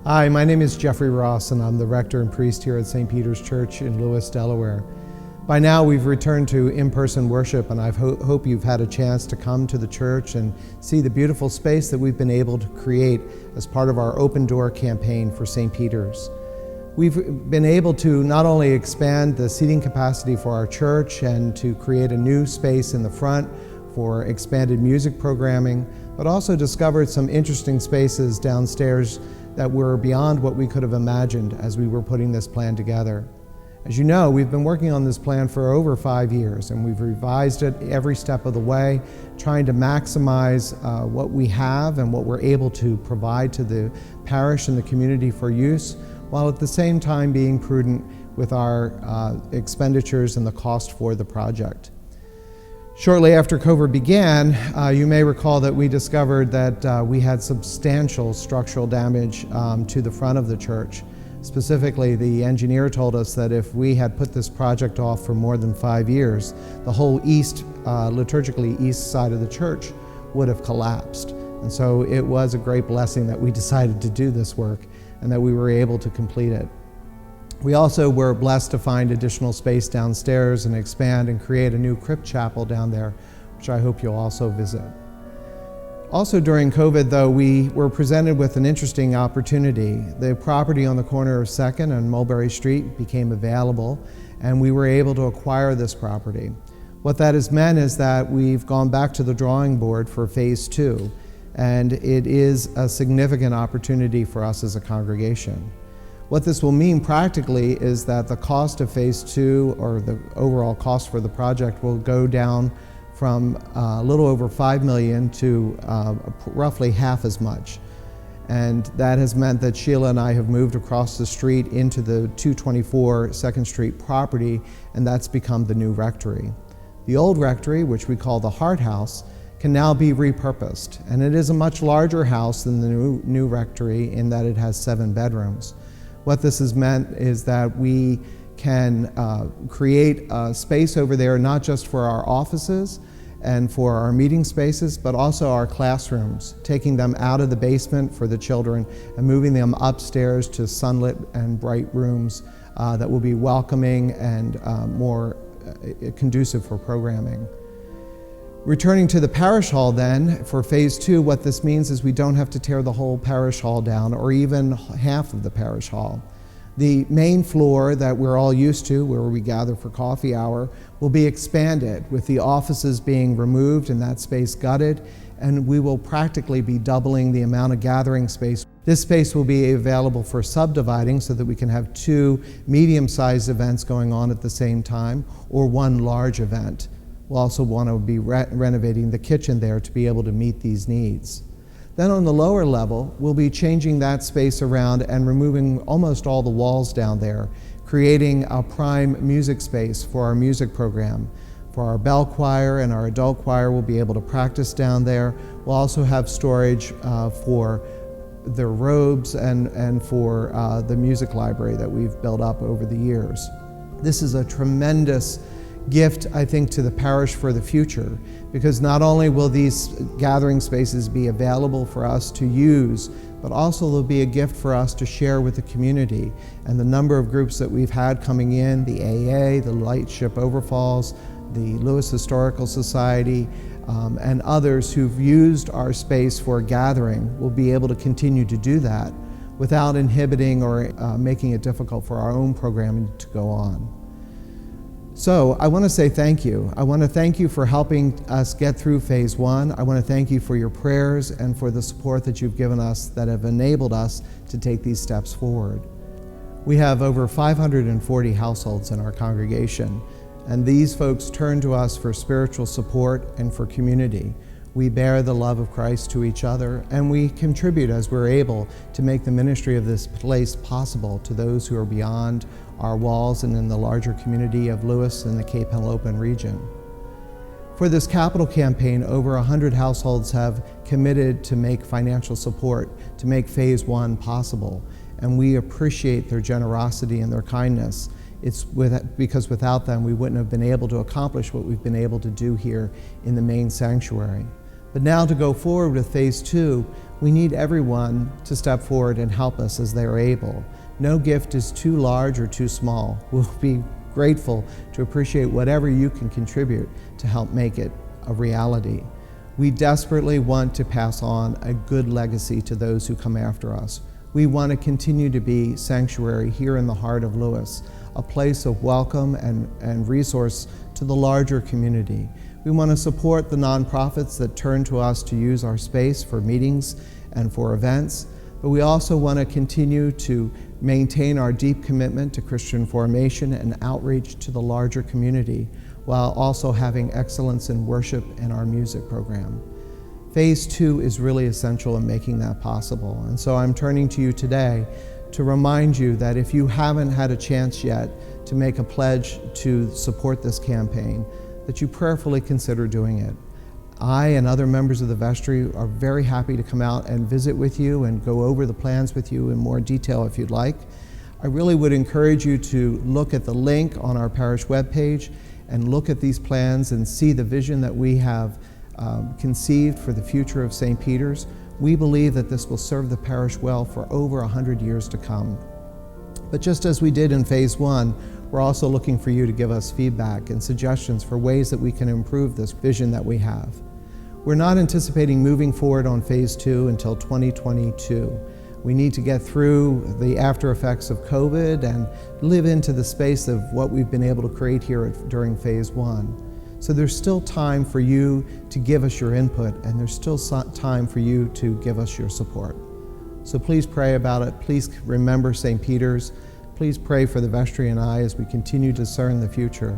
Hi, my name is Jeffrey Ross, and I'm the rector and priest here at St. Peter's Church in Lewes, Delaware. By now, we've returned to in-person worship, and I hope you've had a chance to come to the church and see the beautiful space that we've been able to create as part of our Open Door campaign for St. Peter's. We've been able to not only expand the seating capacity for our church and to create a new space in the front for expanded music programming, but also discovered some interesting spaces downstairs that were beyond what we could have imagined as we were putting this plan together. As you know, we've been working on this plan for over 5 years, and we've revised it every step of the way, trying to maximize what we have and what we're able to provide to the parish and the community for use, while at the same time being prudent with our expenditures and the cost for the project. Shortly after COVID began, you may recall that we discovered that we had substantial structural damage to the front of the church. Specifically, the engineer told us that if we had put this project off for more than 5 years, the whole liturgically east side of the church would have collapsed. And so it was a great blessing that we decided to do this work and that we were able to complete it. We also were blessed to find additional space downstairs and expand and create a new crypt chapel down there, which I hope you'll also visit. Also during COVID, though, we were presented with an interesting opportunity. The property on the corner of 2nd and Mulberry Street became available, and we were able to acquire this property. What that has meant is that we've gone back to the drawing board for phase 2, and it is a significant opportunity for us as a congregation. What this will mean practically is that the cost of phase 2, or the overall cost for the project, will go down from a little over $5 million to roughly half as much. And that has meant that Sheila and I have moved across the street into the 224 2nd Street property, and that's become the new rectory. The old rectory, which we call the Heart House, can now be repurposed, and it is a much larger house than the new rectory in that it has 7 bedrooms. What this has meant is that we can create a space over there not just for our offices and for our meeting spaces, but also our classrooms, taking them out of the basement for the children and moving them upstairs to sunlit and bright rooms that will be welcoming and more conducive for programming. Returning to the Parish Hall then, for phase 2, what this means is we don't have to tear the whole Parish Hall down, or even half of the Parish Hall. The main floor that we're all used to, where we gather for coffee hour, will be expanded, with the offices being removed and that space gutted, and we will practically be doubling the amount of gathering space. This space will be available for subdividing so that we can have 2 medium-sized events going on at the same time, or 1 large event. We'll also want to be renovating the kitchen there to be able to meet these needs. Then on the lower level, we'll be changing that space around and removing almost all the walls down there, creating a prime music space for our music program. For our bell choir and our adult choir, we'll be able to practice down there. We'll also have storage for their robes and for the music library that we've built up over the years. This is a tremendous gift, I think, to the parish for the future, because not only will these gathering spaces be available for us to use, but also they'll be a gift for us to share with the community. And the number of groups that we've had coming in, the AA, the Lightship Overfalls, the Lewes Historical Society, and others who've used our space for gathering, will be able to continue to do that without inhibiting or making it difficult for our own programming to go on. So I want to say thank you. I want to thank you for helping us get through phase 1. I want to thank you for your prayers and for the support that you've given us that have enabled us to take these steps forward. We have over 540 households in our congregation, and these folks turn to us for spiritual support and for community. We bear the love of Christ to each other, and we contribute as we're able to make the ministry of this place possible to those who are beyond our walls and in the larger community of Lewes and the Cape Henlopen region. For this capital campaign, over 100 households have committed to make financial support to make phase 1 possible, and we appreciate their generosity and their kindness. Because without them, we wouldn't have been able to accomplish what we've been able to do here in the main sanctuary. But now to go forward with phase 2, We need everyone to step forward and help us as they are able. No gift is too large or too small. We'll be grateful to appreciate whatever you can contribute to help make it a reality. We desperately want to pass on a good legacy to those who come after us. We want to continue to be sanctuary here in the heart of Lewes, a place of welcome and resource to the larger community. We want to support the nonprofits that turn to us to use our space for meetings and for events, but we also want to continue to maintain our deep commitment to Christian formation and outreach to the larger community, while also having excellence in worship and our music program. Phase 2 is really essential in making that possible, and so I'm turning to you today to remind you that if you haven't had a chance yet to make a pledge to support this campaign, that you prayerfully consider doing it. I and other members of the vestry are very happy to come out and visit with you and go over the plans with you in more detail if you'd like. I really would encourage you to look at the link on our parish webpage and look at these plans and see the vision that we have conceived for the future of St. Peter's. We believe that this will serve the parish well for over 100 years to come. But just as we did in Phase 1, we're also looking for you to give us feedback and suggestions for ways that we can improve this vision that we have. We're not anticipating moving forward on Phase 2 until 2022. We need to get through the after effects of COVID and live into the space of what we've been able to create here during Phase 1. So there's still time for you to give us your input, and there's still time for you to give us your support. So please pray about it. Please remember St. Peter's. Please pray for the vestry and I as we continue to discern the future,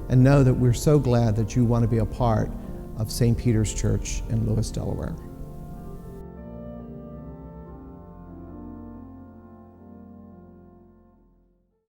and know that we're so glad that you want to be a part of St. Peter's Church in Lewes, Delaware.